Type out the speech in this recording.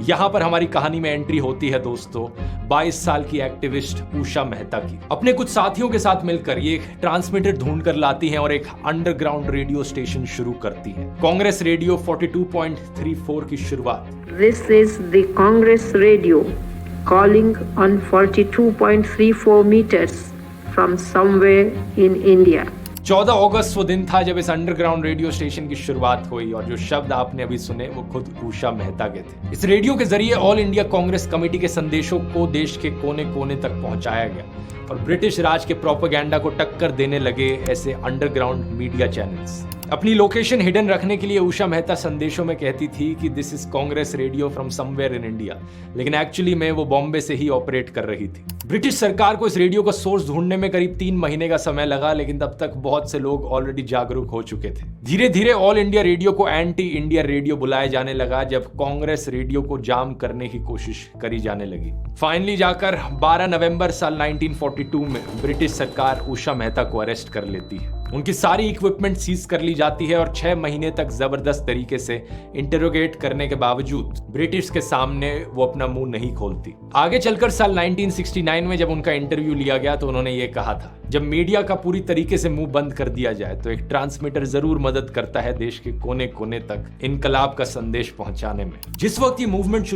यहाँ पर हमारी कहानी में एंट्री होती है दोस्तों 22 साल की एक्टिविस्ट उषा मेहता की। अपने कुछ साथियों के साथ मिलकर ये एक ट्रांसमीटर ढूंढ कर लाती हैं और एक अंडरग्राउंड रेडियो स्टेशन शुरू करती हैं। कांग्रेस रेडियो 42.34 की शुरुआत। This is the Congress Radio calling on 42.34 meters from somewhere in India. 14 अगस्त वो दिन था जब इस अंडरग्राउंड रेडियो स्टेशन की शुरुआत हुई और जो शब्द आपने अभी सुने वो खुद उषा मेहता के थे। इस रेडियो के जरिए ऑल इंडिया कांग्रेस कमेटी के संदेशों को देश के कोने कोने तक पहुंचाया गया और ब्रिटिश राज के प्रोपेगेंडा को टक्कर देने लगे ऐसे अंडरग्राउंड मीडिया चैनल्स। अपनी लोकेशन हिडन रखने के लिए उषा मेहता संदेशों में कहती थी कि this is Congress radio from somewhere in India, लेकिन एक्चुअली में वो बॉम्बे से ही ऑपरेट कर रही थी। ब्रिटिश सरकार को इस रेडियो का सोर्स ढूंढने में करीब 3 महीने का समय लगा, लेकिन तब तक बहुत से लोग ऑलरेडी जागरूक हो चुके थे। धीरे धीरे ऑल इंडिया रेडियो को एंटी इंडिया रेडियो बुलाया जाने लगा जब कांग्रेस रेडियो को जाम करने की कोशिश करी जाने लगी। फाइनली जाकर 12 नवंबर साल 1942 में ब्रिटिश सरकार उषा मेहता को अरेस्ट कर लेती है। उनकी सारी इक्विपमेंट सीज कर ली जाती है और 6 महीने तक जबरदस्त तरीके से इंटरोगेट करने के बावजूद ब्रिटिश के सामने वो अपना मुंह नहीं खोलती। आगे चलकर साल 1969 में जब उनका इंटरव्यू लिया गया तो उन्होंने ये कहा था, जब मीडिया का पूरी तरीके से मुंह बंद कर दिया जाए तो एक ट्रांसमीटर जरूर मदद करता है देश के कोने कोने तक इनकलाब का संदेश पहुंचाने में। जिस वक्त ये मूवमेंट